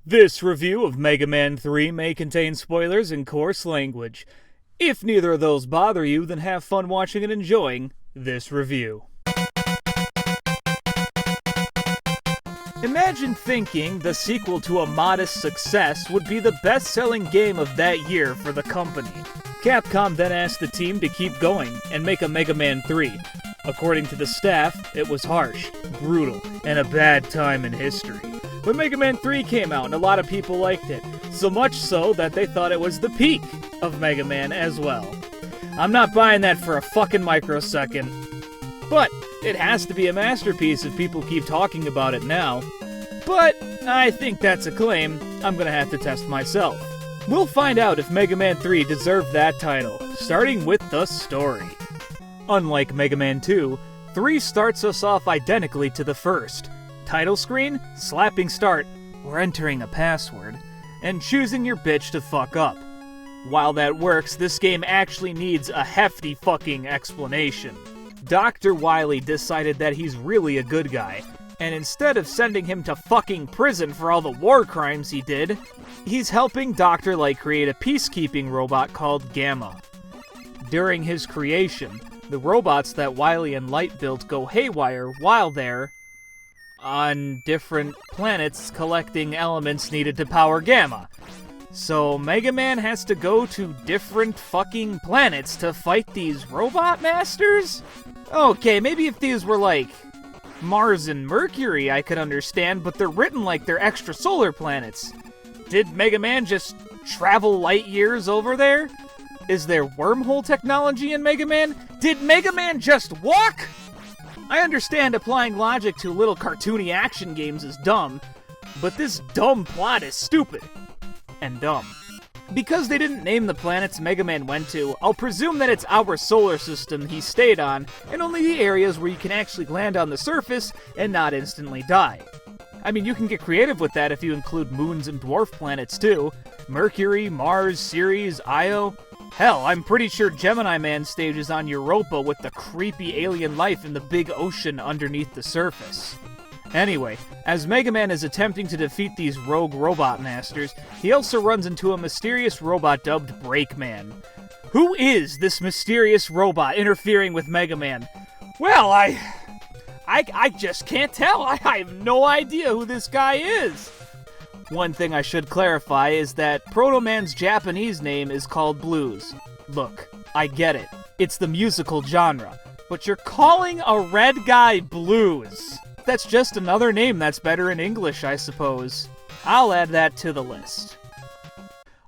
This review of Mega Man 3 may contain spoilers and coarse language. If neither of those bother you, then have fun watching and enjoying this review. Imagine thinking the sequel to a modest success would be the best-selling game of that year for the company. Capcom then asked the team to keep going and make a Mega Man 3. According to the staff, it was harsh, brutal, and a bad time in history. But Mega Man 3 came out and a lot of people liked it, so much so that they thought it was the peak of Mega Man as well. I'm not buying that for a fucking microsecond. But it has to be a masterpiece if people keep talking about it now. But I think that's a claim I'm gonna have to test myself. We'll find out if Mega Man 3 deserved that title, starting with the story. Unlike Mega Man 2, 3 starts us off identically to the first. Title screen, slapping start, or entering a password, and choosing your bitch to fuck up. While that works, this game actually needs a hefty fucking explanation. Dr. Wily decided that he's really a good guy, and instead of sending him to fucking prison for all the war crimes he did, he's helping Dr. Light create a peacekeeping robot called Gamma. During his creation, the robots that Wily and Light built go haywire while they're on different planets collecting elements needed to power Gamma. So Mega Man has to go to different fucking planets to fight these robot masters? Okay, maybe if these were like Mars and Mercury I could understand, but they're written like they're extrasolar planets. Did Mega Man just travel light years over there? Is there wormhole technology in Mega Man? Did Mega Man just walk? I understand applying logic to little cartoony action games is dumb, but this dumb plot is stupid and dumb. Because they didn't name the planets Mega Man went to, I'll presume that it's our solar system he stayed on, and only the areas where you can actually land on the surface and not instantly die. I mean, you can get creative with that if you include moons and dwarf planets too. Mercury, Mars, Ceres, Io. Hell, I'm pretty sure Gemini Man stages on Europa with the creepy alien life in the big ocean underneath the surface. Anyway, as Mega Man is attempting to defeat these rogue robot masters, he also runs into a mysterious robot dubbed Breakman. Who is this mysterious robot interfering with Mega Man? Well, I just can't tell. I have no idea who this guy is. One thing I should clarify is that Proto Man's Japanese name is called Blues. Look, I get it. It's the musical genre. But you're calling a red guy Blues. That's just another name that's better in English, I suppose. I'll add that to the list.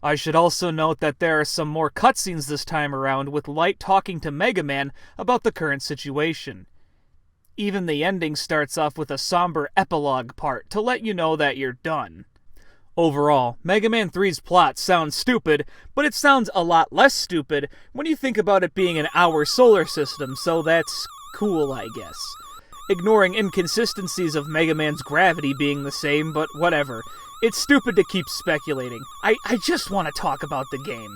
I should also note that there are some more cutscenes this time around with Light talking to Mega Man about the current situation. Even the ending starts off with a somber epilogue part to let you know that you're done. Overall, Mega Man 3's plot sounds stupid, but it sounds a lot less stupid when you think about it being in our solar system, so that's cool, I guess. Ignoring inconsistencies of Mega Man's gravity being the same, but whatever. It's stupid to keep speculating. I just want to talk about the game.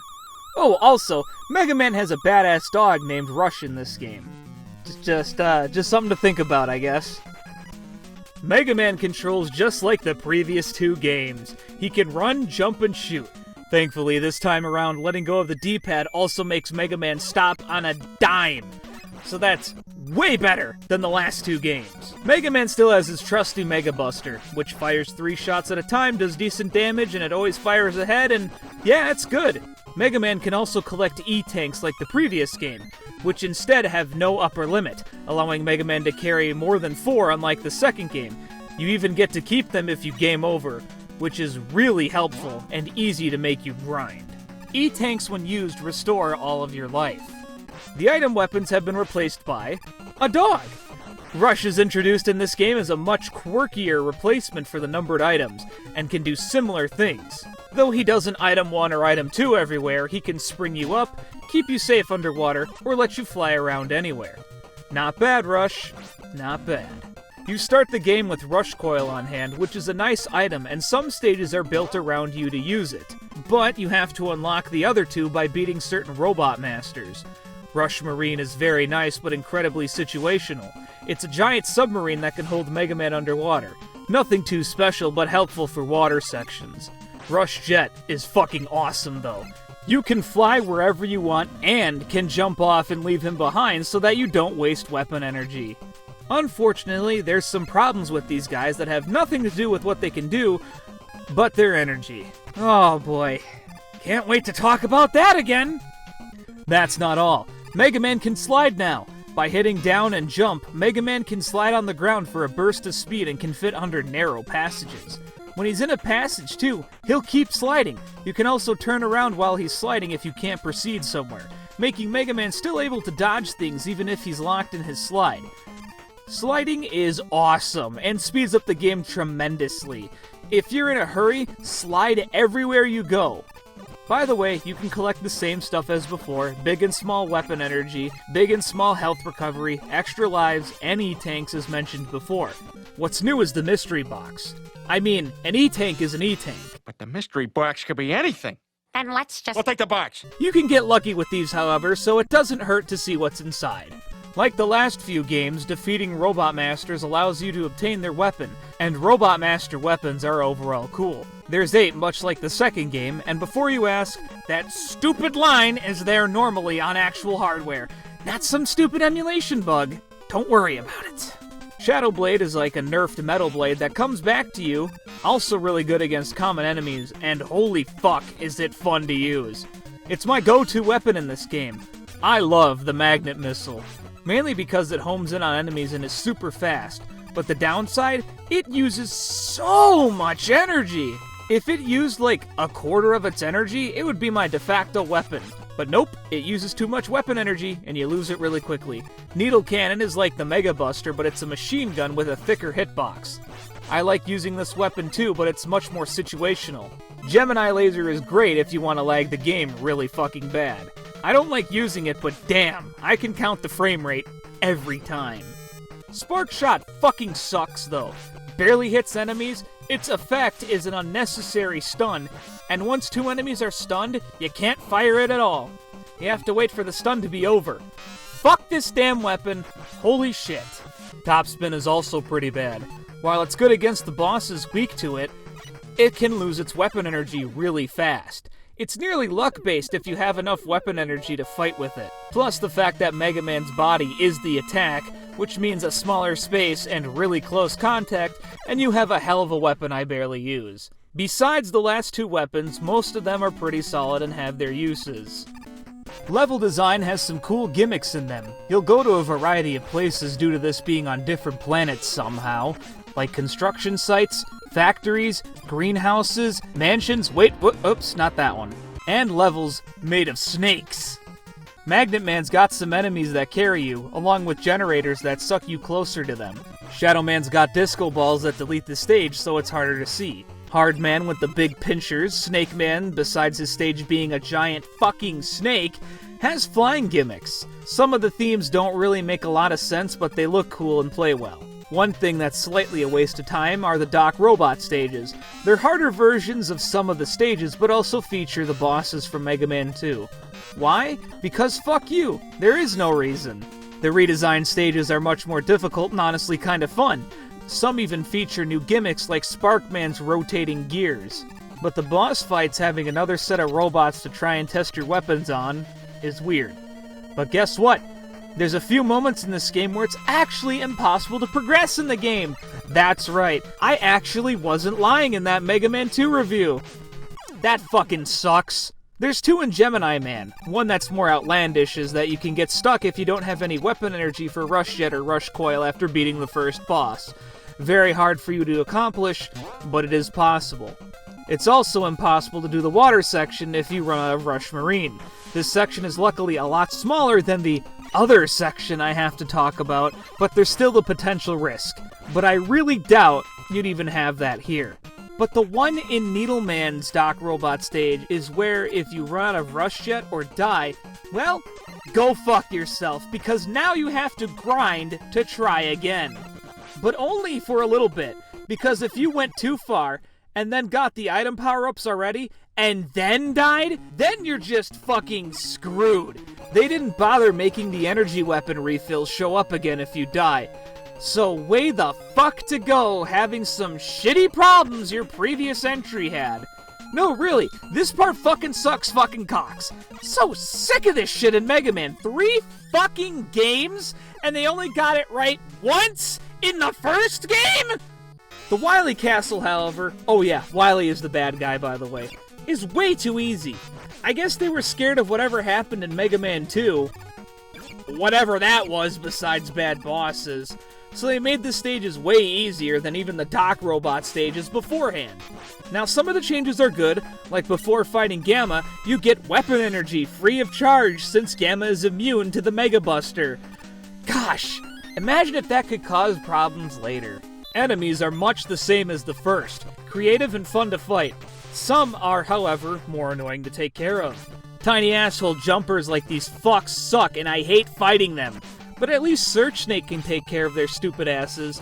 Oh, also, Mega Man has a badass dog named Rush in this game. Just something to think about, I guess. Mega Man controls just like the previous 2 games. He can run, jump, and shoot. Thankfully, this time around, letting go of the D-pad also makes Mega Man stop on a dime. So that's way better than the last 2 games. Mega Man still has his trusty Mega Buster, which fires 3 shots at a time, does decent damage, and it always fires ahead, and yeah, it's good. Mega Man can also collect E-tanks like the previous game, which instead have no upper limit, allowing Mega Man to carry more than 4 unlike the second game. You even get to keep them if you game over, which is really helpful and easy to make you grind. E-tanks when used restore all of your life. The item weapons have been replaced by a dog. Rush is introduced in this game as a much quirkier replacement for the numbered items, and can do similar things. Though he doesn't item 1 or item 2 everywhere, he can spring you up, keep you safe underwater, or let you fly around anywhere. Not bad, Rush. Not bad. You start the game with Rush Coil on hand, which is a nice item, and some stages are built around you to use it. But you have to unlock the other 2 by beating certain robot masters. Rush Marine is very nice, but incredibly situational. It's a giant submarine that can hold Mega Man underwater. Nothing too special, but helpful for water sections. Rush Jet is fucking awesome though. You can fly wherever you want and can jump off and leave him behind so that you don't waste weapon energy. Unfortunately, there's some problems with these guys that have nothing to do with what they can do, but their energy. Oh boy. Can't wait to talk about that again! That's not all. Mega Man can slide now. By hitting down and jump, Mega Man can slide on the ground for a burst of speed and can fit under narrow passages. When he's in a passage too, he'll keep sliding. You can also turn around while he's sliding if you can't proceed somewhere, making Mega Man still able to dodge things even if he's locked in his slide. Sliding is awesome and speeds up the game tremendously. If you're in a hurry, slide everywhere you go. By the way, you can collect the same stuff as before: big and small weapon energy, big and small health recovery, extra lives, and E-tanks as mentioned before. What's new is the mystery box. I mean, an E-tank is an E-tank. But the mystery box could be anything. Then let's just... We'll take the box. You can get lucky with these, however, so it doesn't hurt to see what's inside. Like the last few games, defeating Robot Masters allows you to obtain their weapon, and Robot Master weapons are overall cool. There's 8, much like the second game, and before you ask, that stupid line is there normally on actual hardware, not some stupid emulation bug. Don't worry about it. Shadow Blade is like a nerfed Metal Blade that comes back to you, also really good against common enemies, and holy fuck is it fun to use. It's my go-to weapon in this game. I love the Magnet Missile, mainly because it homes in on enemies and is super fast, but the downside, it uses so much energy. If it used like a quarter of its energy, it would be my de facto weapon. But nope, it uses too much weapon energy, and you lose it really quickly. Needle Cannon is like the Mega Buster, but it's a machine gun with a thicker hitbox. I like using this weapon too, but it's much more situational. Gemini Laser is great if you want to lag the game really fucking bad. I don't like using it, but damn, I can count the frame rate every time. Spark Shot fucking sucks though. Barely hits enemies, its effect is an unnecessary stun, and once 2 enemies are stunned, you can't fire it at all. You have to wait for the stun to be over. Fuck this damn weapon, holy shit. Topspin is also pretty bad. While it's good against the bosses weak to it, it can lose its weapon energy really fast. It's nearly luck-based if you have enough weapon energy to fight with it. Plus the fact that Mega Man's body is the attack, which means a smaller space and really close contact, and you have a hell of a weapon I barely use. Besides the last 2 weapons, most of them are pretty solid and have their uses. Level design has some cool gimmicks in them. You'll go to a variety of places due to this being on different planets somehow, like construction sites, factories, greenhouses, mansions, oops, not that one, and levels made of snakes. Magnet Man's got some enemies that carry you, along with generators that suck you closer to them. Shadow Man's got disco balls that delete the stage so it's harder to see. Hard Man with the big pinchers, Snake Man, besides his stage being a giant fucking snake, has flying gimmicks. Some of the themes don't really make a lot of sense, but they look cool and play well. One thing that's slightly a waste of time are the Doc Robot stages. They're harder versions of some of the stages, but also feature the bosses from Mega Man 2. Why? Because fuck you. There is no reason. The redesigned stages are much more difficult and honestly kind of fun. Some even feature new gimmicks like Sparkman's rotating gears. But the boss fights having another set of robots to try and test your weapons on is weird. But guess what? There's a few moments in this game where it's actually impossible to progress in the game. That's right, I actually wasn't lying in that Mega Man 2 review. That fucking sucks. There's 2 in Gemini Man. One that's more outlandish is that you can get stuck if you don't have any weapon energy for Rush Jet or Rush Coil after beating the first boss. Very hard for you to accomplish, but it is possible. It's also impossible to do the water section if you run out of Rush Marine. This section is luckily a lot smaller than the other section I have to talk about, but there's still the potential risk. But I really doubt you'd even have that here. But the one in Needleman's Doc Robot stage is where if you run out of Rush Jet or die, well, go fuck yourself, because now you have to grind to try again. But only for a little bit, because if you went too far, and then got the item power-ups already, and then died, then you're just fucking screwed. They didn't bother making the energy weapon refills show up again if you die. So way the fuck to go having some shitty problems your previous entry had. No, really, this part fucking sucks fucking cocks. So sick of this shit in Mega Man. 3 fucking games, and they only got it right once in the first game? The Wily Castle, however, oh yeah, Wily is the bad guy, by the way, is way too easy. I guess they were scared of whatever happened in Mega Man 2, whatever that was besides bad bosses, so they made the stages way easier than even the Doc Robot stages beforehand. Now, some of the changes are good, like before fighting Gamma, you get weapon energy free of charge since Gamma is immune to the Mega Buster. Gosh, imagine if that could cause problems later. Enemies are much the same as the first, creative and fun to fight. Some are, however, more annoying to take care of. Tiny asshole jumpers like these fucks suck and I hate fighting them, but at least Search Snake can take care of their stupid asses.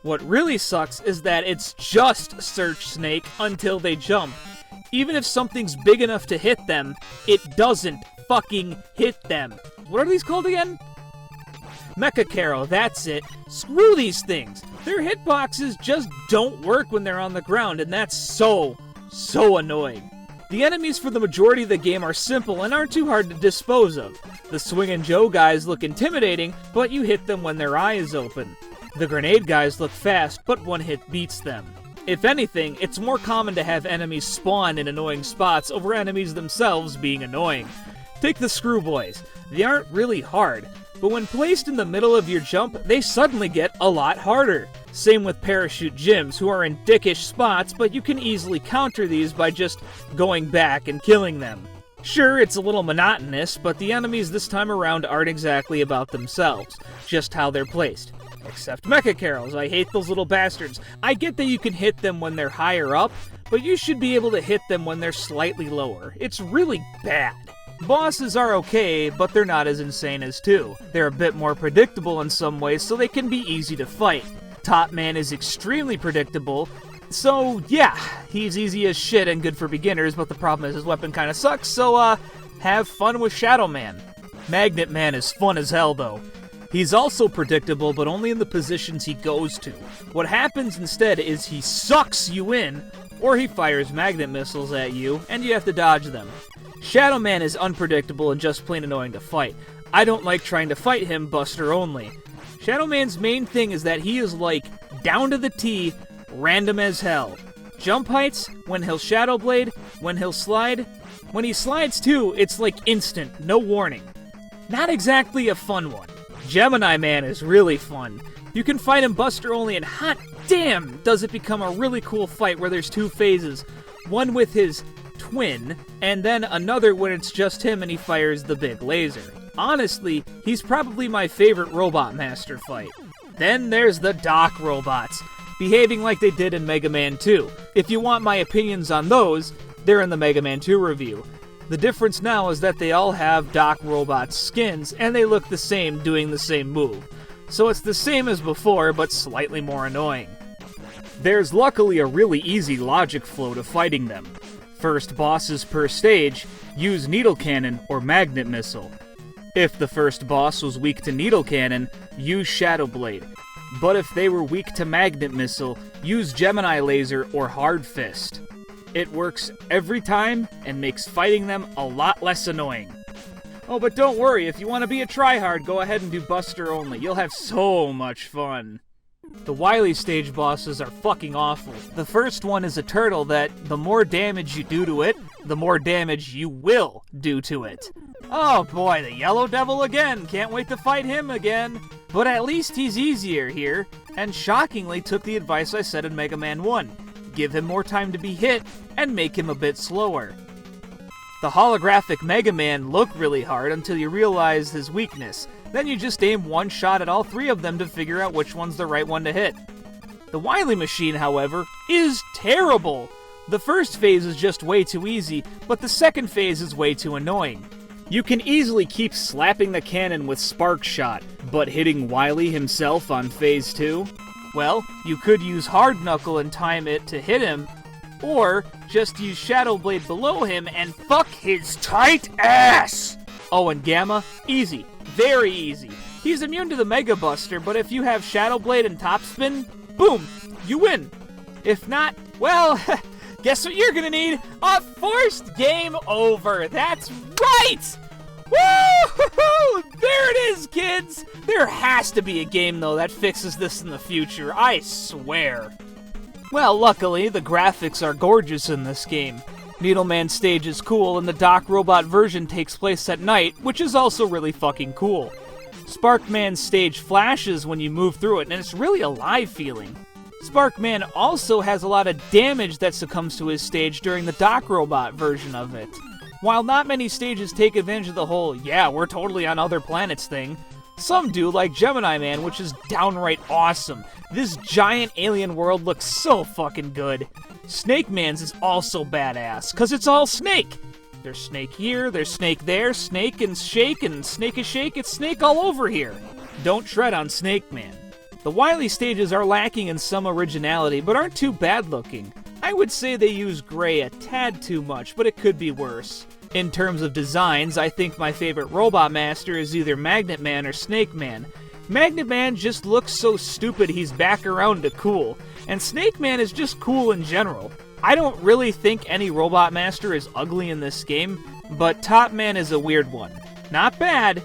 What really sucks is that it's just Search Snake until they jump. Even if something's big enough to hit them, it doesn't fucking hit them. What are these called again? Mecha Carol, that's it. Screw these things. Their hitboxes just don't work when they're on the ground, and that's so annoying. The enemies for the majority of the game are simple and aren't too hard to dispose of. The Swingin' Joe guys look intimidating, but you hit them when their eye is open. The grenade guys look fast, but one hit beats them. If anything, it's more common to have enemies spawn in annoying spots over enemies themselves being annoying. Take the Screw Boys. They aren't really hard, but when placed in the middle of your jump, they suddenly get a lot harder. Same with Parachute Gyms, who are in dickish spots, but you can easily counter these by just going back and killing them. Sure, it's a little monotonous, but the enemies this time around aren't exactly about themselves, just how they're placed. Except Mecha Carols, I hate those little bastards. I get that you can hit them when they're higher up, but you should be able to hit them when they're slightly lower. It's really bad. Bosses are okay, but they're not as insane as 2. They're a bit more predictable in some ways, so they can be easy to fight. Top Man is extremely predictable, so yeah, he's easy as shit and good for beginners, but the problem is his weapon kinda sucks, so have fun with Shadow Man. Magnet Man is fun as hell though. He's also predictable, but only in the positions he goes to. What happens instead is he sucks you in, or he fires magnet missiles at you, and you have to dodge them. Shadow Man is unpredictable and just plain annoying to fight. I don't like trying to fight him, Buster only. Shadow Man's main thing is that he is like, down to the T, random as hell. Jump heights, when he'll Shadow Blade, when he'll slide. When he slides too, it's like instant, no warning. Not exactly a fun one. Gemini Man is really fun. You can fight him Buster only, and hot damn does it become a really cool fight where there's 2 phases. One with his twin, and then another when it's just him and he fires the big laser. Honestly, he's probably my favorite Robot Master fight. Then there's the Doc Robots, behaving like they did in Mega Man 2. If you want my opinions on those, they're in the Mega Man 2 review. The difference now is that they all have Doc Robot skins, and they look the same doing the same move. So it's the same as before, but slightly more annoying. There's luckily a really easy logic flow to fighting them. First bosses per stage, use Needle Cannon or Magnet Missile. If the first boss was weak to Needle Cannon, use Shadow Blade. But if they were weak to Magnet Missile, use Gemini Laser or Hard Fist. It works every time and makes fighting them a lot less annoying. Oh, but don't worry, if you want to be a tryhard, go ahead and do Buster only. You'll have so much fun. The Wily stage bosses are fucking awful. The first one is a turtle that the more damage you do to it, the more damage you will do to it. Oh boy, the Yellow Devil again. Can't wait to fight him again. But at least he's easier here, and shockingly took the advice I said in Mega Man 1. Give him more time to be hit, and make him a bit slower. The holographic Mega Man look really hard until you realize his weakness. Then you just aim one shot at all 3 of them to figure out which one's the right one to hit. The Wily machine, however, is terrible! The first phase is just way too easy, but the second phase is way too annoying. You can easily keep slapping the cannon with Spark Shot, but hitting Wily himself on phase 2? Well, you could use Hard Knuckle and time it to hit him, or just use Shadow Blade below him and fuck his tight ass! Oh, and Gamma? Easy. Very easy. He's immune to the Mega Buster, but if you have Shadow Blade and Top Spin, boom, you win. If not, well, guess what you're gonna need? A forced game over. That's right! Woo! There it is, kids! There has to be a game, though, that fixes this in the future, I swear. Well, luckily, the graphics are gorgeous in this game. Needleman stage is cool, and the Doc Robot version takes place at night, which is also really fucking cool. Sparkman's stage flashes when you move through it, and it's really alive feeling. Sparkman also has a lot of damage that succumbs to his stage during the Doc Robot version of it. While not many stages take advantage of the whole, yeah, we're totally on other planets thing, some do, like Gemini Man, which is downright awesome. This giant alien world looks so fucking good. Snake Man's is also badass, cause it's all snake. There's snake here, there's snake there, snake and shake, and snake a shake, it's snake all over here. Don't tread on Snake Man. The Wily stages are lacking in some originality, but aren't too bad looking. I would say they use gray a tad too much, but it could be worse. In terms of designs, I think my favorite Robot Master is either Magnet Man or Snake Man. Magnet Man just looks so stupid he's back around to cool, and Snake Man is just cool in general. I don't really think any Robot Master is ugly in this game, but Top Man is a weird one. Not bad,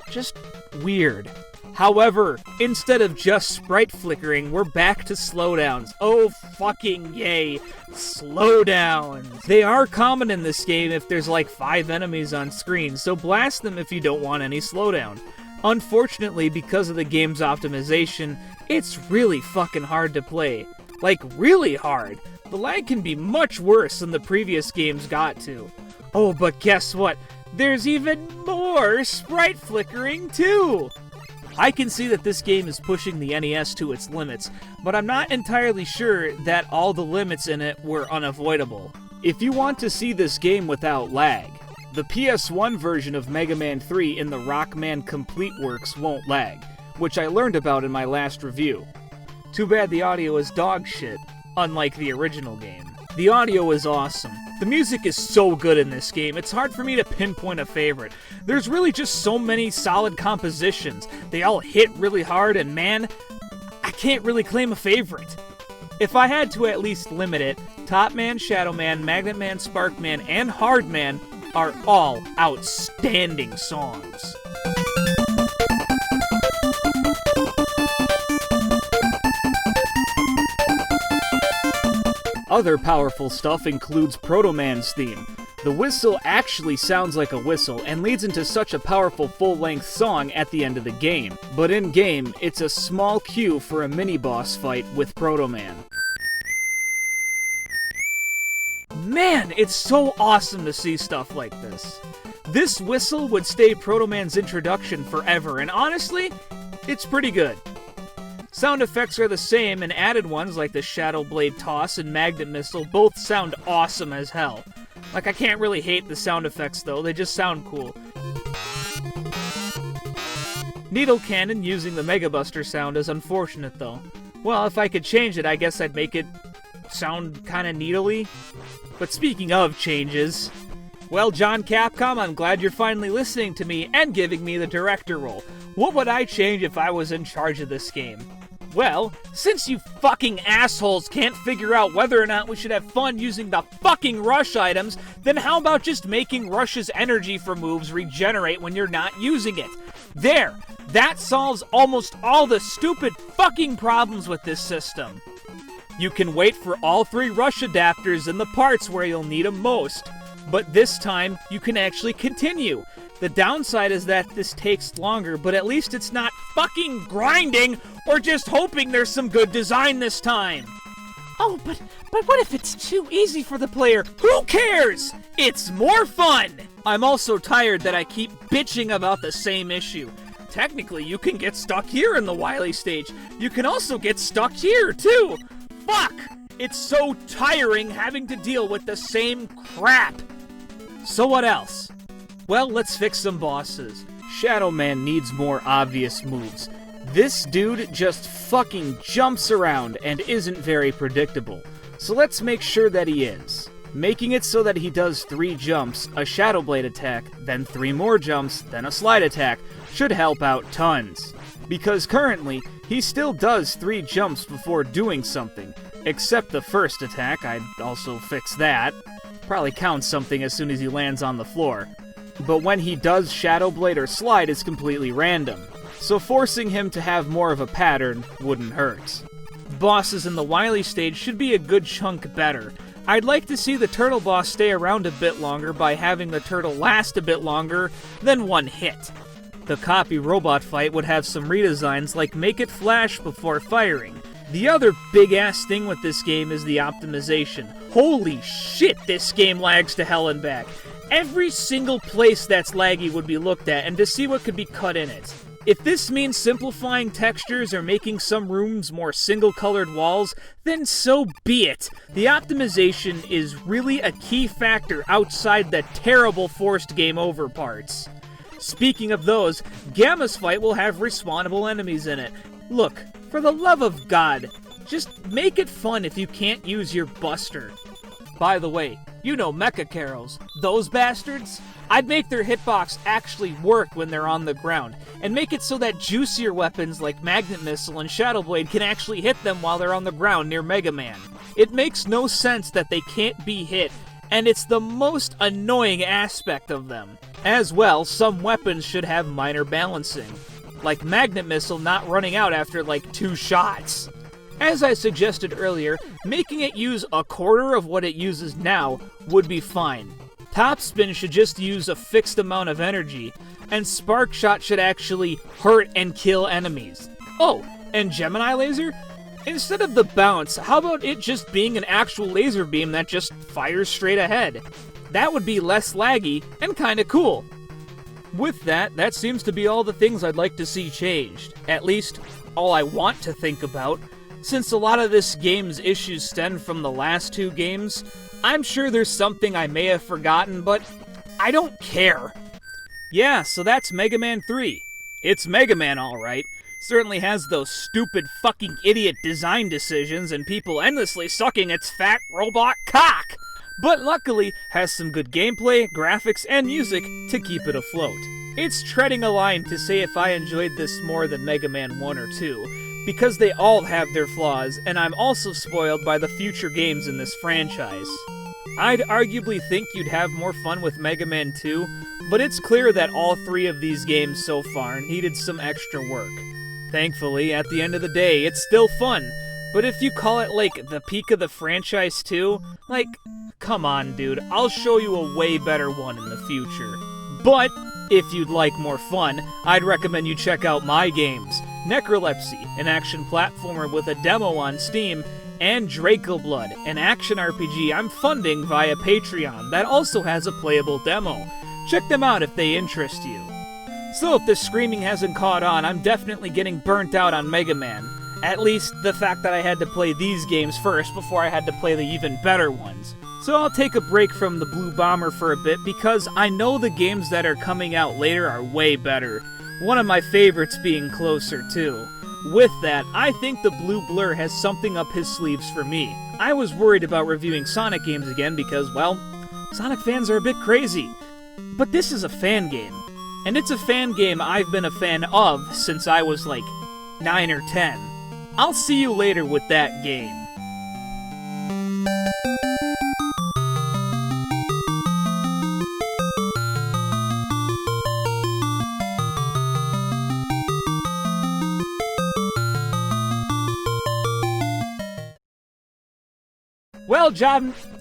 just weird. However, instead of just sprite flickering, we're back to slowdowns. Oh fucking yay, slowdowns! They are common in this game if there's like 5 enemies on screen, so blast them if you don't want any slowdown. Unfortunately, because of the game's optimization, it's really fucking hard to play. Like, really hard. The lag can be much worse than the previous games got to. Oh, but guess what? There's even more sprite flickering too! I can see that this game is pushing the NES to its limits, but I'm not entirely sure that all the limits in it were unavoidable. If you want to see this game without lag, the PS1 version of Mega Man 3 in the Rockman Complete Works won't lag, which I learned about in my last review. Too bad the audio is dog shit, unlike the original game. The audio is awesome. The music is so good in this game, it's hard for me to pinpoint a favorite. There's really just so many solid compositions. They all hit really hard, and man, I can't really claim a favorite. If I had to at least limit it, Top Man, Shadow Man, Magnet Man, Spark Man, and Hard Man are all outstanding songs. Other powerful stuff includes Proto Man's theme. The whistle actually sounds like a whistle and leads into such a powerful full-length song at the end of the game. But in-game, it's a small cue for a mini-boss fight with Proto Man. Man, it's so awesome to see stuff like this. This whistle would stay Proto Man's introduction forever, and honestly, it's pretty good. Sound effects are the same, and added ones like the Shadow Blade Toss and Magnet Missile both sound awesome as hell. Like, I can't really hate the sound effects though, they just sound cool. Needle Cannon using the Mega Buster sound is unfortunate though. Well, if I could change it, I guess I'd make it sound kinda needly. But speaking of changes, well, John Capcom, I'm glad you're finally listening to me and giving me the director role. What would I change if I was in charge of this game? Well, since you fucking assholes can't figure out whether or not we should have fun using the fucking rush items, then how about just making Rush's energy for moves regenerate when you're not using it? There! That solves almost all the stupid fucking problems with this system. You can wait for all 3 Rush adapters in the parts where you'll need them most, but this time you can actually continue. The downside is that this takes longer, but at least it's not fucking grinding or just hoping there's some good design this time. Oh, but what if it's too easy for the player? Who cares? It's more fun! I'm also tired that I keep bitching about the same issue. Technically, you can get stuck here in the Wily stage. You can also get stuck here, too. Fuck! It's so tiring having to deal with the same crap. So what else? Well, let's fix some bosses. Shadow Man needs more obvious moves. This dude just fucking jumps around and isn't very predictable. So let's make sure that he is. Making it so that he does 3 jumps, a Shadow Blade attack, then 3 more jumps, then a slide attack, should help out tons. Because currently, he still does 3 jumps before doing something, except the first attack. I'd also fix that. Probably counts something as soon as he lands on the floor. But when he does Shadow Blade or slide is completely random, so forcing him to have more of a pattern wouldn't hurt. Bosses in the Wily stage should be a good chunk better. I'd like to see the turtle boss stay around a bit longer by having the turtle last a bit longer than 1 hit. The copy robot fight would have some redesigns like make it flash before firing. The other big-ass thing with this game is the optimization. Holy shit, this game lags to hell and back. Every single place that's laggy would be looked at and to see what could be cut in it. If this means simplifying textures or making some rooms more single-colored walls, then so be it. The optimization is really a key factor outside the terrible forced game over parts. Speaking of those, Gamma's fight will have respawnable enemies in it. Look, for the love of God, just make it fun if you can't use your Buster. By the way, you know Mecha Carols, those bastards? I'd make their hitbox actually work when they're on the ground, and make it so that juicier weapons like Magnet Missile and Shadow Blade can actually hit them while they're on the ground near Mega Man. It makes no sense that they can't be hit, and it's the most annoying aspect of them. As well, some weapons should have minor balancing, like Magnet Missile not running out after like 2 shots. As I suggested earlier, making it use a quarter of what it uses now would be fine. Top Spin should just use a fixed amount of energy, and Spark Shot should actually hurt and kill enemies. Oh, and Gemini Laser? Instead of the bounce, how about it just being an actual laser beam that just fires straight ahead? That would be less laggy and kinda cool. With that seems to be all the things I'd like to see changed. At least, all I want to think about. Since a lot of this game's issues stem from the last 2 games, I'm sure there's something I may have forgotten, but I don't care. Yeah, so that's Mega Man 3. It's Mega Man alright. Certainly has those stupid fucking idiot design decisions and people endlessly sucking its fat robot cock. But luckily has some good gameplay, graphics, and music to keep it afloat. It's treading a line to say if I enjoyed this more than Mega Man 1 or 2, because they all have their flaws, and I'm also spoiled by the future games in this franchise. I'd arguably think you'd have more fun with Mega Man 2, but it's clear that all 3 of these games so far needed some extra work. Thankfully, at the end of the day, it's still fun, but if you call it like the peak of the franchise too, like, come on dude, I'll show you a way better one in the future. But, if you'd like more fun, I'd recommend you check out my games, Necrolepsy, an action platformer with a demo on Steam, and Draco Blood, an action RPG I'm funding via Patreon that also has a playable demo. Check them out if they interest you. So if the screaming hasn't caught on, I'm definitely getting burnt out on Mega Man. At least the fact that I had to play these games first before I had to play the even better ones. So I'll take a break from the Blue Bomber for a bit because I know the games that are coming out later are way better. One of my favorites being Closer too. With that, I think the Blue Blur has something up his sleeves for me. I was worried about reviewing Sonic games again because, well, Sonic fans are a bit crazy. But this is a fan game. And it's a fan game I've been a fan of since I was like 9 or 10. I'll see you later with that game.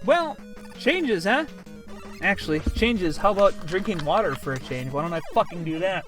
Well, changes, huh? Actually, changes. How about drinking water for a change? Why don't I fucking do that?